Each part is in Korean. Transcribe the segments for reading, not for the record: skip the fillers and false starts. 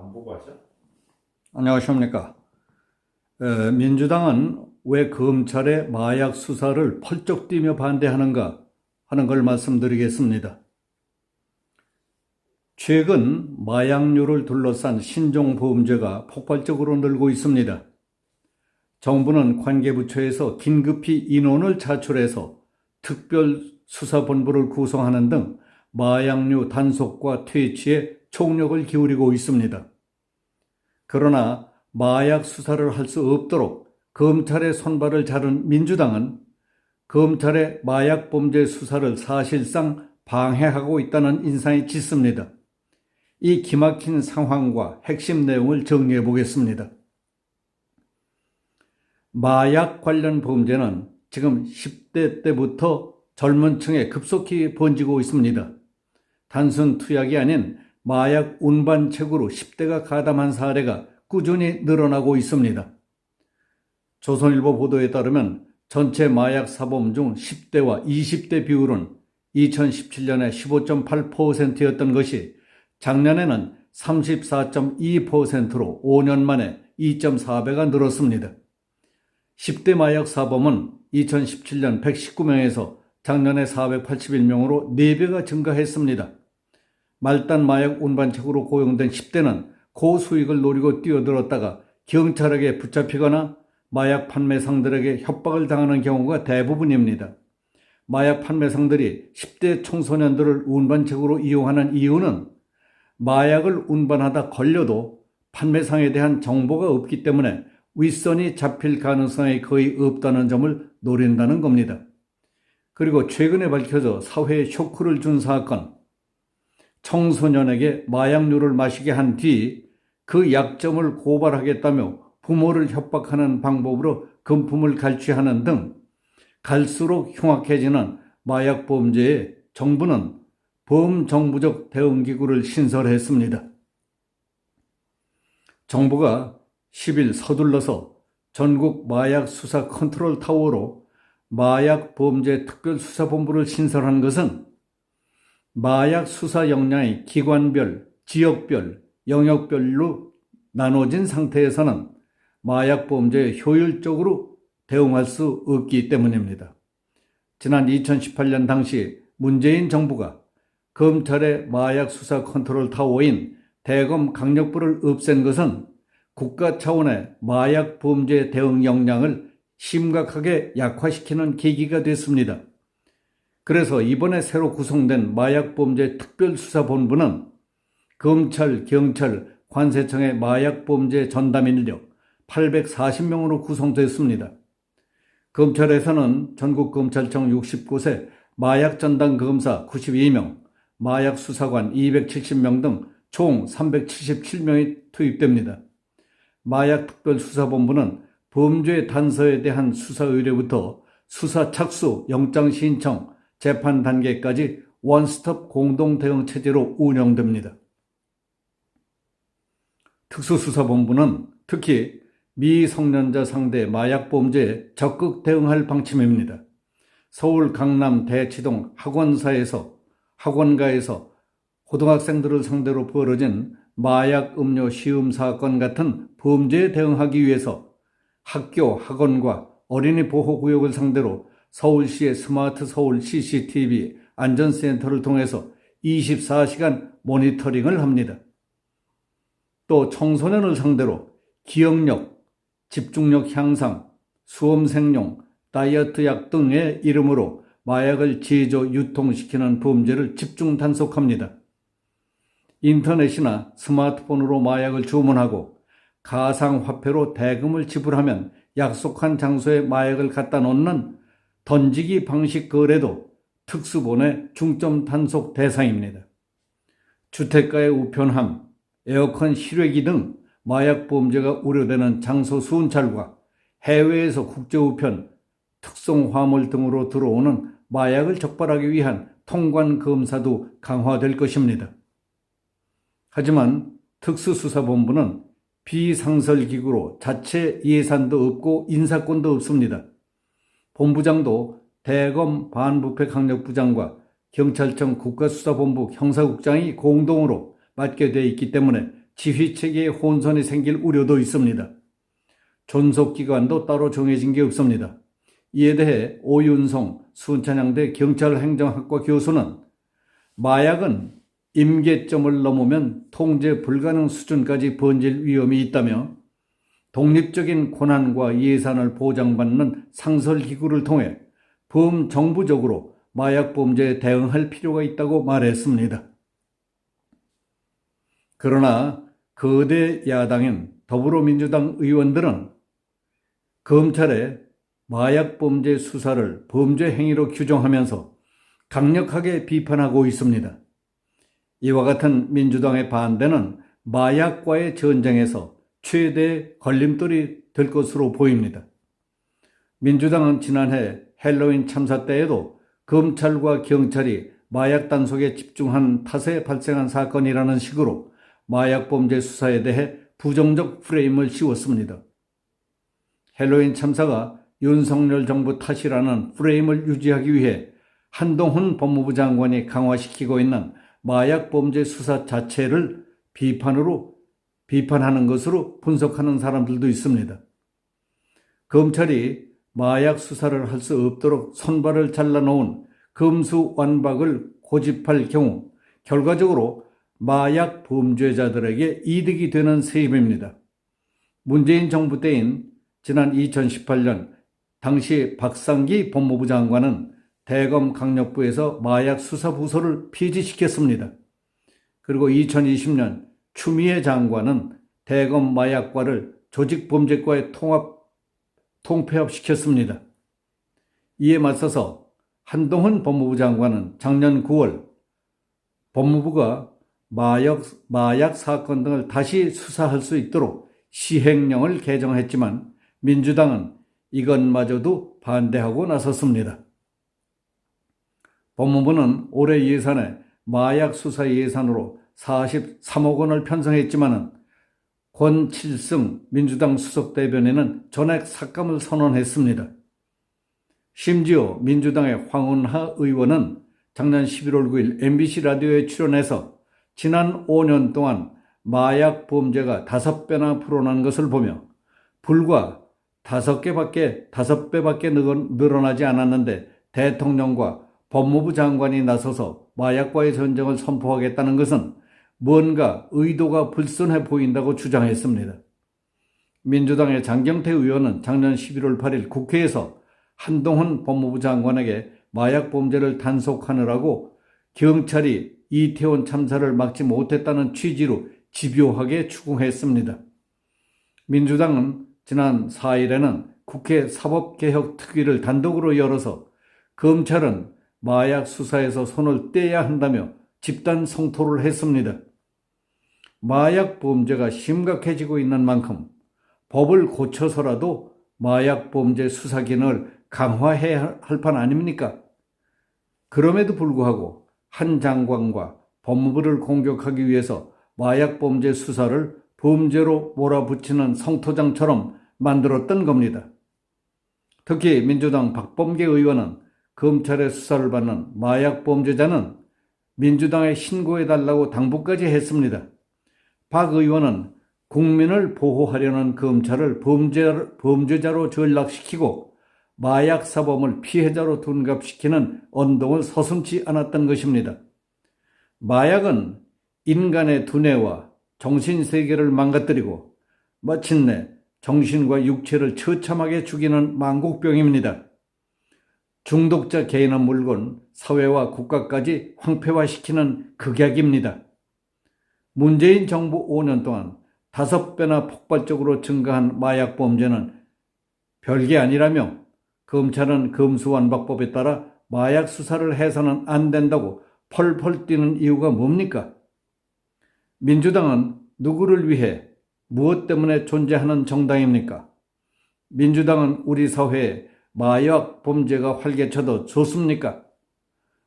안 보고 하죠? 안녕하십니까. 민주당은 왜 검찰의 마약 수사를 펄쩍 뛰며 반대하는가 하는 걸 말씀드리겠습니다. 최근 마약류를 둘러싼 신종범죄가 폭발적으로 늘고 있습니다. 정부는 관계부처에서 긴급히 인원을 차출해서 특별수사본부를 구성하는 등 마약류 단속과 퇴치에 총력을 기울이고 있습니다. 그러나 마약 수사를 할 수 없도록 검찰의 손발을 자른 민주당은 검찰의 마약 범죄 수사를 사실상 방해하고 있다는 인상이 짙습니다. 이 기막힌 상황과 핵심 내용을 정리해 보겠습니다. 마약 관련 범죄는 지금 10대 때부터 젊은 층에 급속히 번지고 있습니다. 단순 투약이 아닌 마약 운반책으로 10대가 가담한 사례가 꾸준히 늘어나고 있습니다. 조선일보 보도에 따르면 전체 마약 사범 중 10대와 20대 비율은 2017년에 15.8%였던 것이 작년에는 34.2%로 5년 만에 2.4배가 늘었습니다. 10대 마약 사범은 2017년 119명에서 작년에 481명으로 4배가 증가했습니다. 말단 마약 운반책으로 고용된 10대는 고수익을 노리고 뛰어들었다가 경찰에게 붙잡히거나 마약 판매상들에게 협박을 당하는 경우가 대부분입니다. 마약 판매상들이 10대 청소년들을 운반책으로 이용하는 이유는 마약을 운반하다 걸려도 판매상에 대한 정보가 없기 때문에 윗선이 잡힐 가능성이 거의 없다는 점을 노린다는 겁니다. 그리고 최근에 밝혀져 사회에 쇼크를 준 사건, 청소년에게 마약류를 마시게 한 뒤 그 약점을 고발하겠다며 부모를 협박하는 방법으로 금품을 갈취하는 등 갈수록 흉악해지는 마약 범죄에 정부는 범정부적 대응기구를 신설했습니다. 정부가 10일 서둘러서 전국 마약 수사 컨트롤 타워로 마약 범죄 특별수사본부를 신설한 것은 마약 수사 역량이 기관별, 지역별, 영역별로 나눠진 상태에서는 마약 범죄에 효율적으로 대응할 수 없기 때문입니다. 지난 2018년 당시 문재인 정부가 검찰의 마약 수사 컨트롤 타워인 대검 강력부를 없앤 것은 국가 차원의 마약 범죄 대응 역량을 심각하게 약화시키는 계기가 됐습니다. 그래서 이번에 새로 구성된 마약범죄 특별수사본부는 검찰, 경찰, 관세청의 마약범죄 전담 인력 840명으로 구성됐습니다. 검찰에서는 전국검찰청 60곳에 마약전담 검사 92명, 마약수사관 270명 등 총 377명이 투입됩니다. 마약특별수사본부는 범죄 단서에 대한 수사 의뢰부터 수사 착수, 영장 신청, 재판 단계까지 원스톱 공동 대응 체제로 운영됩니다. 특수수사본부는 특히 미성년자 상대 마약 범죄에 적극 대응할 방침입니다. 서울 강남 대치동 학원가에서 고등학생들을 상대로 벌어진 마약 음료 시음 사건 같은 범죄에 대응하기 위해서 학교, 학원과 어린이 보호구역을 상대로 서울시의 스마트 서울 CCTV 안전센터를 통해서 24시간 모니터링을 합니다. 또 청소년을 상대로 기억력, 집중력 향상, 수험생용, 다이어트 약 등의 이름으로 마약을 제조, 유통시키는 범죄를 집중 단속합니다. 인터넷이나 스마트폰으로 마약을 주문하고 가상화폐로 대금을 지불하면 약속한 장소에 마약을 갖다 놓는 던지기 방식 거래도 특수본의 중점 단속 대상입니다. 주택가의 우편함, 에어컨 실외기 등 마약 범죄가 우려되는 장소 순찰과 해외에서 국제우편, 특송화물 등으로 들어오는 마약을 적발하기 위한 통관 검사도 강화될 것입니다. 하지만 특수수사본부는 비상설기구로 자체 예산도 없고 인사권도 없습니다. 본부장도 대검 반부패 강력부장과 경찰청 국가수사본부 형사국장이 공동으로 맡게 돼 있기 때문에 지휘체계에 혼선이 생길 우려도 있습니다. 존속기관도 따로 정해진 게 없습니다. 이에 대해 오윤성 순천향대 경찰행정학과 교수는 마약은 임계점을 넘으면 통제 불가능 수준까지 번질 위험이 있다며 독립적인 권한과 예산을 보장받는 상설기구를 통해 범정부적으로 마약 범죄에 대응할 필요가 있다고 말했습니다. 그러나 거대 야당인 더불어민주당 의원들은 검찰의 마약 범죄 수사를 범죄 행위로 규정하면서 강력하게 비판하고 있습니다. 이와 같은 민주당의 반대는 마약과의 전쟁에서 최대 걸림돌이 될 것으로 보입니다. 민주당은 지난해 헬로윈 참사 때에도 검찰과 경찰이 마약 단속에 집중한 탓에 발생한 사건이라는 식으로 마약 범죄 수사에 대해 부정적 프레임을 씌웠습니다. 헬로윈 참사가 윤석열 정부 탓이라는 프레임을 유지하기 위해 한동훈 법무부 장관이 강화시키고 있는 마약 범죄 수사 자체를 비판하는 것으로 분석하는 사람들도 있습니다. 검찰이 마약 수사를 할 수 없도록 손발을 잘라놓은 검수완박을 고집할 경우 결과적으로 마약 범죄자들에게 이득이 되는 셈입니다. 문재인 정부 때인 지난 2018년 당시 박상기 법무부 장관은 대검 강력부에서 마약 수사부서를 폐지시켰습니다. 그리고 2020년 추미애 장관은 대검 마약과를 조직범죄과에 통폐합시켰습니다. 이에 맞서서 한동훈 법무부 장관은 작년 9월 법무부가 마약 사건 등을 다시 수사할 수 있도록 시행령을 개정했지만 민주당은 이것마저도 반대하고 나섰습니다. 법무부는 올해 예산에 마약 수사 예산으로 43억 원을 편성했지만 권칠승 민주당 수석대변인은 전액 삭감을 선언했습니다. 심지어 민주당의 황운하 의원은 작년 11월 9일 MBC 라디오에 출연해서 지난 5년 동안 마약 범죄가 5배나 불어난 것을 보며 불과 5배밖에 늘어나지 않았는데 대통령과 법무부 장관이 나서서 마약과의 전쟁을 선포하겠다는 것은 뭔가 의도가 불순해 보인다고 주장했습니다. 민주당의 장경태 의원은 작년 11월 8일 국회에서 한동훈 법무부 장관에게 마약 범죄를 단속하느라고 경찰이 이태원 참사를 막지 못했다는 취지로 집요하게 추궁했습니다. 민주당은 지난 4일에는 국회 사법개혁특위를 단독으로 열어서 검찰은 마약 수사에서 손을 떼야 한다며 집단 성토를 했습니다. 마약 범죄가 심각해지고 있는 만큼 법을 고쳐서라도 마약 범죄 수사 기능을 강화해야 할 판 아닙니까? 그럼에도 불구하고 한 장관과 법무부를 공격하기 위해서 마약 범죄 수사를 범죄로 몰아붙이는 성토장처럼 만들었던 겁니다. 특히 민주당 박범계 의원은 검찰의 수사를 받는 마약 범죄자는 민주당에 신고해달라고 당부까지 했습니다. 박 의원은 국민을 보호하려는 검찰을 범죄자로 전락시키고 마약 사범을 피해자로 둔갑시키는 언동을 서슴지 않았던 것입니다. 마약은 인간의 두뇌와 정신세계를 망가뜨리고 마침내 정신과 육체를 처참하게 죽이는 망국병입니다. 중독자 개인의 물건, 사회와 국가까지 황폐화시키는 극약입니다. 문재인 정부 5년 동안 5배나 폭발적으로 증가한 마약 범죄는 별게 아니라며 검찰은 검수완박법에 따라 마약 수사를 해서는 안 된다고 펄펄 뛰는 이유가 뭡니까? 민주당은 누구를 위해 무엇 때문에 존재하는 정당입니까? 민주당은 우리 사회에 마약 범죄가 활개쳐도 좋습니까?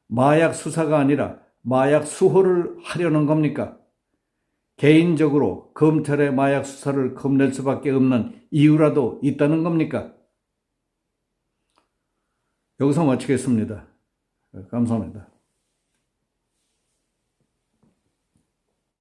마약 수사가 아니라 마약 수호를 하려는 겁니까? 개인적으로 검찰의 마약 수사를 겁낼 수밖에 없는 이유라도 있다는 겁니까? 여기서 마치겠습니다. 감사합니다.